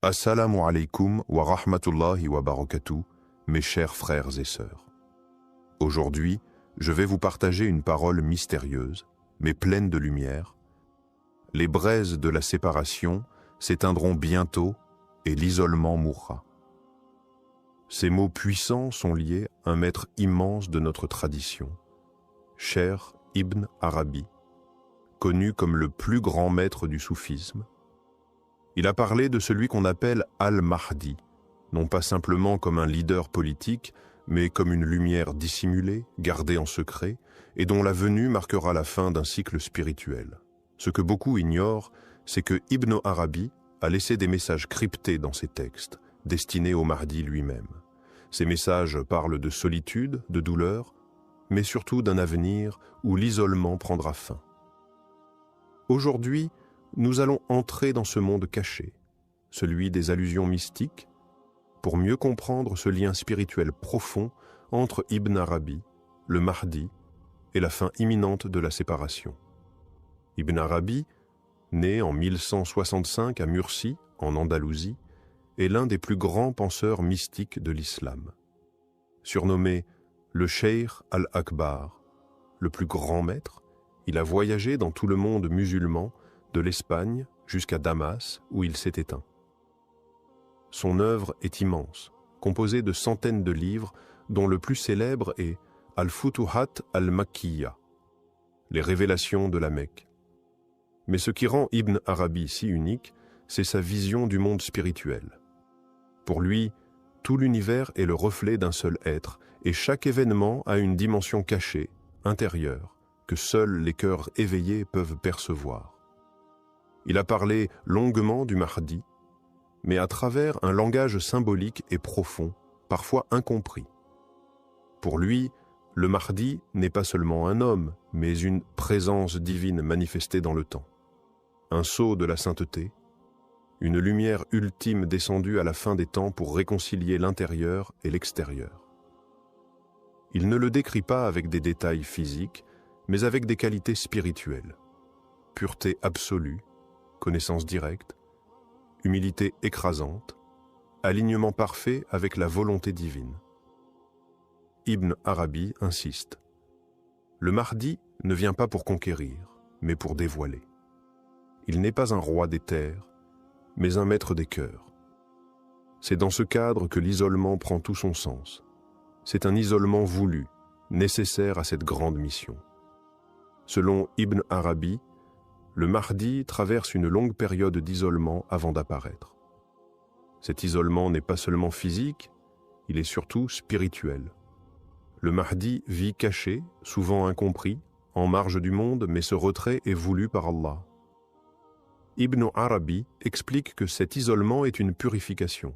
Assalamu alaikum wa rahmatullahi wa barakatuh, mes chers frères et sœurs. Aujourd'hui, je vais vous partager une parole mystérieuse, mais pleine de lumière. Les braises de la séparation s'éteindront bientôt et l'isolement mourra. Ces mots puissants sont liés à un maître immense de notre tradition, Cheikh Ibn Arabi, connu comme le plus grand maître du soufisme. Il a parlé de celui qu'on appelle Al-Mahdi, non pas simplement comme un leader politique, mais comme une lumière dissimulée, gardée en secret, et dont la venue marquera la fin d'un cycle spirituel. Ce que beaucoup ignorent, c'est que Ibn Arabi a laissé des messages cryptés dans ses textes, destinés au Mahdi lui-même. Ces messages parlent de solitude, de douleur, mais surtout d'un avenir où l'isolement prendra fin. Aujourd'hui, nous allons entrer dans ce monde caché, celui des allusions mystiques, pour mieux comprendre ce lien spirituel profond entre Ibn Arabi, le Mahdi et la fin imminente de la séparation. Ibn Arabi, né en 1165 à Murcie, en Andalousie, est l'un des plus grands penseurs mystiques de l'islam. Surnommé le Cheikh al-Akbar, le plus grand maître, il a voyagé dans tout le monde musulman, de l'Espagne jusqu'à Damas, où il s'est éteint. Son œuvre est immense, composée de centaines de livres, dont le plus célèbre est Al-Futuhat al-Makkiyya, les révélations de la Mecque. Mais ce qui rend Ibn Arabi si unique, c'est sa vision du monde spirituel. Pour lui, tout l'univers est le reflet d'un seul être, et chaque événement a une dimension cachée, intérieure, que seuls les cœurs éveillés peuvent percevoir. Il a parlé longuement du Mahdi, mais à travers un langage symbolique et profond, parfois incompris. Pour lui, le Mahdi n'est pas seulement un homme, mais une présence divine manifestée dans le temps. Un sceau de la sainteté, une lumière ultime descendue à la fin des temps pour réconcilier l'intérieur et l'extérieur. Il ne le décrit pas avec des détails physiques, mais avec des qualités spirituelles. Pureté absolue, connaissance directe, humilité écrasante, alignement parfait avec la volonté divine. Ibn Arabi insiste. Le Mahdi ne vient pas pour conquérir, mais pour dévoiler. Il n'est pas un roi des terres, mais un maître des cœurs. C'est dans ce cadre que l'isolement prend tout son sens. C'est un isolement voulu, nécessaire à cette grande mission. Selon Ibn Arabi, le Mahdi traverse une longue période d'isolement avant d'apparaître. Cet isolement n'est pas seulement physique, il est surtout spirituel. Le Mahdi vit caché, souvent incompris, en marge du monde, mais ce retrait est voulu par Allah. Ibn Arabi explique que cet isolement est une purification.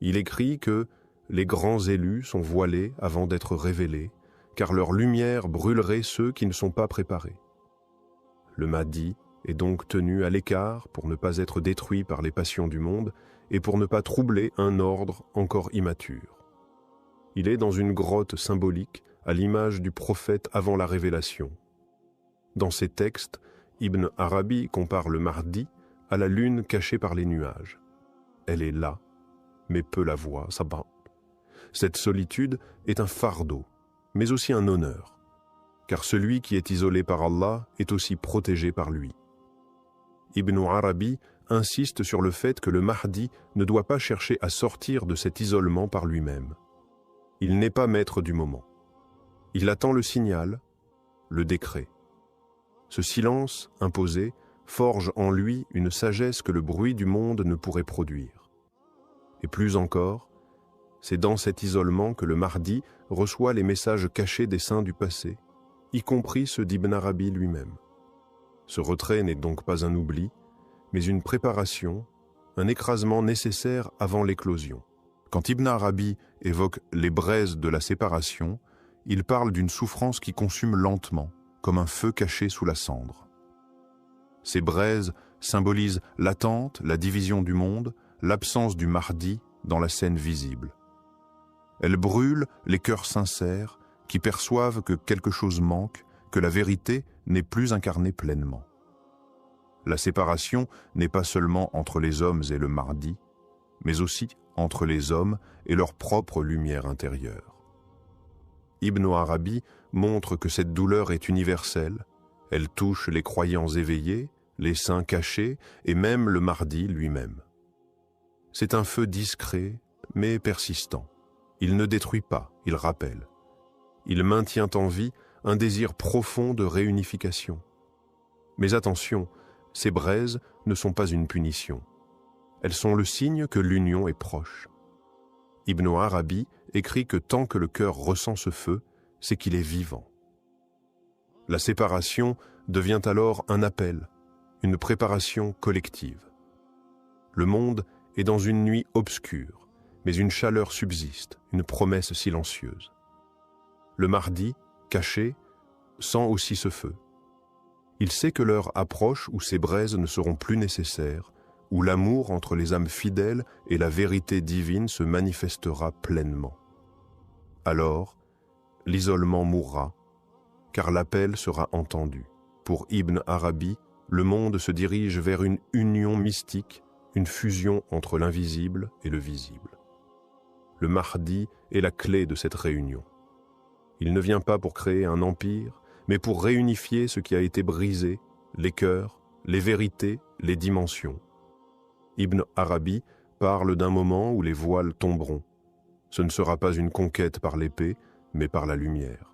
Il écrit que les grands élus sont voilés avant d'être révélés, car leur lumière brûlerait ceux qui ne sont pas préparés. Le Mahdi est donc tenu à l'écart pour ne pas être détruit par les passions du monde et pour ne pas troubler un ordre encore immature. Il est dans une grotte symbolique à l'image du prophète avant la révélation. Dans ses textes, Ibn Arabi compare le Mahdi à la lune cachée par les nuages. Elle est là, mais peu la voit, sabah. Cette solitude est un fardeau, mais aussi un honneur. Car celui qui est isolé par Allah est aussi protégé par lui. Ibn Arabi insiste sur le fait que le Mahdi ne doit pas chercher à sortir de cet isolement par lui-même. Il n'est pas maître du moment. Il attend le signal, le décret. Ce silence imposé forge en lui une sagesse que le bruit du monde ne pourrait produire. Et plus encore, c'est dans cet isolement que le Mahdi reçoit les messages cachés des saints du passé, y compris ceux d'Ibn Arabi lui-même. Ce retrait n'est donc pas un oubli, mais une préparation, un écrasement nécessaire avant l'éclosion. Quand Ibn Arabi évoque les braises de la séparation, il parle d'une souffrance qui consume lentement, comme un feu caché sous la cendre. Ces braises symbolisent l'attente, la division du monde, l'absence du Mahdi dans la scène visible. Elles brûlent les cœurs sincères, qui perçoivent que quelque chose manque, que la vérité n'est plus incarnée pleinement. La séparation n'est pas seulement entre les hommes et le Mahdi, mais aussi entre les hommes et leur propre lumière intérieure. Ibn Arabi montre que cette douleur est universelle, elle touche les croyants éveillés, les saints cachés et même le Mahdi lui-même. C'est un feu discret mais persistant. Il ne détruit pas, il rappelle. Il maintient en vie un désir profond de réunification. Mais attention, ces braises ne sont pas une punition. Elles sont le signe que l'union est proche. Ibn Arabi écrit que tant que le cœur ressent ce feu, c'est qu'il est vivant. La séparation devient alors un appel, une préparation collective. Le monde est dans une nuit obscure, mais une chaleur subsiste, une promesse silencieuse. Le Mahdi, caché, sent aussi ce feu. Il sait que l'heure approche où ces braises ne seront plus nécessaires, où l'amour entre les âmes fidèles et la vérité divine se manifestera pleinement. Alors, l'isolement mourra, car l'appel sera entendu. Pour Ibn Arabi, le monde se dirige vers une union mystique, une fusion entre l'invisible et le visible. Le Mahdi est la clé de cette réunion. Il ne vient pas pour créer un empire, mais pour réunifier ce qui a été brisé, les cœurs, les vérités, les dimensions. Ibn Arabi parle d'un moment où les voiles tomberont. Ce ne sera pas une conquête par l'épée, mais par la lumière.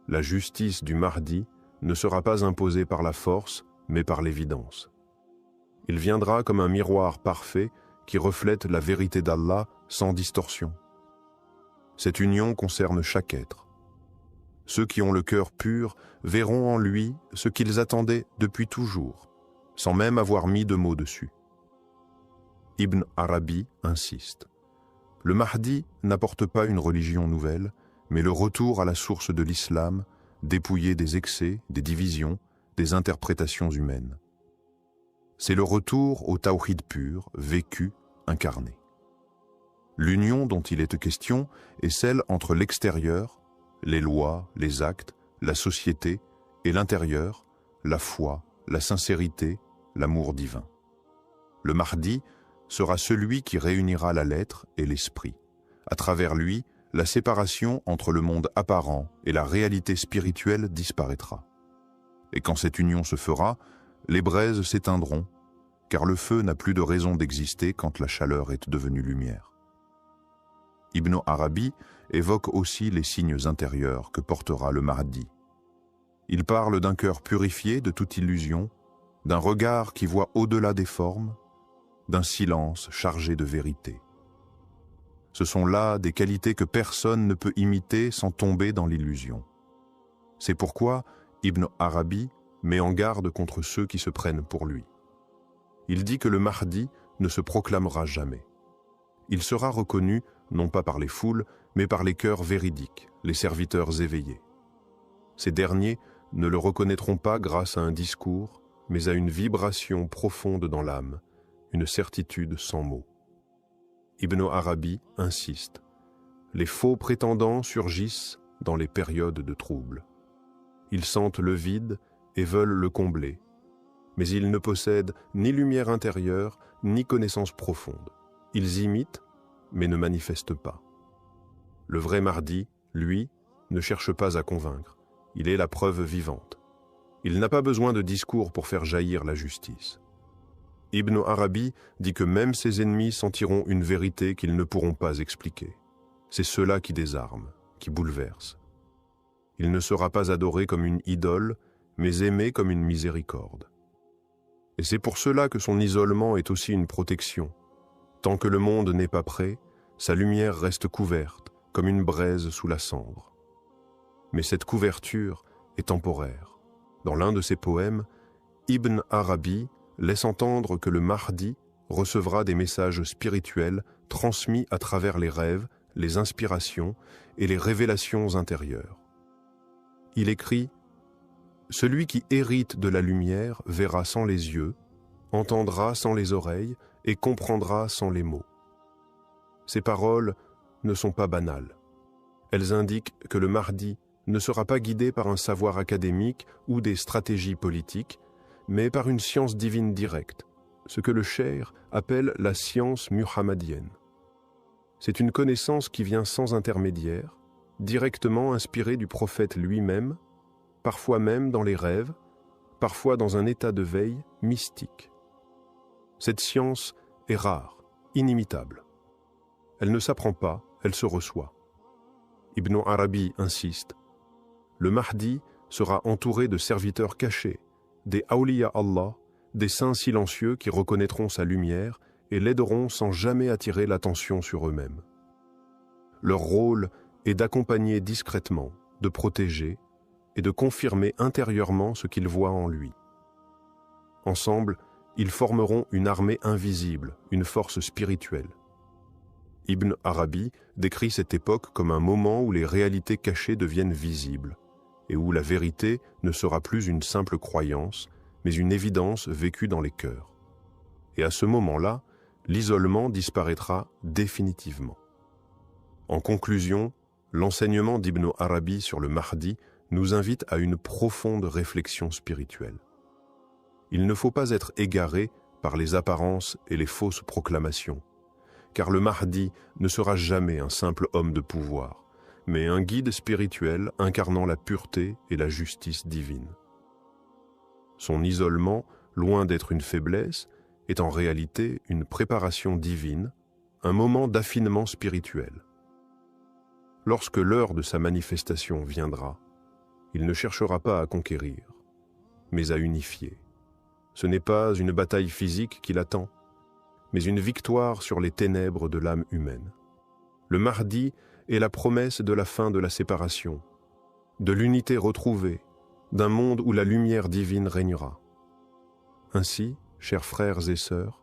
La justice du Mahdi ne sera pas imposée par la force, mais par l'évidence. Il viendra comme un miroir parfait qui reflète la vérité d'Allah sans distorsion. Cette union concerne chaque être. Ceux qui ont le cœur pur verront en lui ce qu'ils attendaient depuis toujours, sans même avoir mis de mots dessus. Ibn Arabi insiste. Le Mahdi n'apporte pas une religion nouvelle, mais le retour à la source de l'islam, dépouillé des excès, des divisions, des interprétations humaines. C'est le retour au tawhid pur, vécu, incarné. L'union dont il est question est celle entre l'extérieur, les lois, les actes, la société, et l'intérieur, la foi, la sincérité, l'amour divin. Le Mahdi sera celui qui réunira la lettre et l'esprit. À travers lui, la séparation entre le monde apparent et la réalité spirituelle disparaîtra. Et quand cette union se fera, les braises s'éteindront, car le feu n'a plus de raison d'exister quand la chaleur est devenue lumière. Ibn Arabi évoque aussi les signes intérieurs que portera le Mahdi. Il parle d'un cœur purifié de toute illusion, d'un regard qui voit au-delà des formes, d'un silence chargé de vérité. Ce sont là des qualités que personne ne peut imiter sans tomber dans l'illusion. C'est pourquoi Ibn Arabi met en garde contre ceux qui se prennent pour lui. Il dit que le Mahdi ne se proclamera jamais. Il sera reconnu non pas par les foules, mais par les cœurs véridiques, les serviteurs éveillés. Ces derniers ne le reconnaîtront pas grâce à un discours, mais à une vibration profonde dans l'âme, une certitude sans mots. Ibn Arabi insiste. Les faux prétendants surgissent dans les périodes de trouble. Ils sentent le vide et veulent le combler, mais ils ne possèdent ni lumière intérieure, ni connaissance profonde. Ils imitent, mais ne manifestent pas. Le vrai Mahdi, lui, ne cherche pas à convaincre. Il est la preuve vivante. Il n'a pas besoin de discours pour faire jaillir la justice. Ibn Arabi dit que même ses ennemis sentiront une vérité qu'ils ne pourront pas expliquer. C'est cela qui désarme, qui bouleverse. Il ne sera pas adoré comme une idole, mais aimé comme une miséricorde. Et c'est pour cela que son isolement est aussi une protection. Tant que le monde n'est pas prêt, sa lumière reste couverte, comme une braise sous la cendre. Mais cette couverture est temporaire. Dans l'un de ses poèmes, Ibn Arabi laisse entendre que le Mahdi recevra des messages spirituels transmis à travers les rêves, les inspirations et les révélations intérieures. Il écrit « Celui qui hérite de la lumière verra sans les yeux, entendra sans les oreilles et comprendra sans les mots. » Ces paroles ne sont pas banales. Elles indiquent que le Mahdi ne sera pas guidé par un savoir académique ou des stratégies politiques, mais par une science divine directe, ce que le cheikh appelle la science muhammadienne. C'est une connaissance qui vient sans intermédiaire, directement inspirée du prophète lui-même, parfois même dans les rêves, parfois dans un état de veille mystique. Cette science est rare, inimitable. Elle ne s'apprend pas, elle se reçoit. Ibn Arabi insiste. Le Mahdi sera entouré de serviteurs cachés, des awliya Allah, des saints silencieux qui reconnaîtront sa lumière et l'aideront sans jamais attirer l'attention sur eux-mêmes. Leur rôle est d'accompagner discrètement, de protéger et de confirmer intérieurement ce qu'ils voient en lui. Ensemble, ils formeront une armée invisible, une force spirituelle. Ibn Arabi décrit cette époque comme un moment où les réalités cachées deviennent visibles et où la vérité ne sera plus une simple croyance, mais une évidence vécue dans les cœurs. Et à ce moment-là, l'isolement disparaîtra définitivement. En conclusion, l'enseignement d'Ibn Arabi sur le Mahdi nous invite à une profonde réflexion spirituelle. Il ne faut pas être égaré par les apparences et les fausses proclamations, car le Mahdi ne sera jamais un simple homme de pouvoir, mais un guide spirituel incarnant la pureté et la justice divine. Son isolement, loin d'être une faiblesse, est en réalité une préparation divine, un moment d'affinement spirituel. Lorsque l'heure de sa manifestation viendra, il ne cherchera pas à conquérir, mais à unifier. Ce n'est pas une bataille physique qui l'attend, mais une victoire sur les ténèbres de l'âme humaine. Le Mahdi est la promesse de la fin de la séparation, de l'unité retrouvée, d'un monde où la lumière divine régnera. Ainsi, chers frères et sœurs,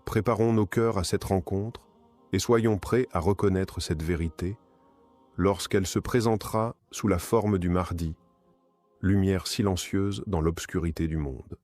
préparons nos cœurs à cette rencontre et soyons prêts à reconnaître cette vérité lorsqu'elle se présentera sous la forme du Mahdi, lumière silencieuse dans l'obscurité du monde.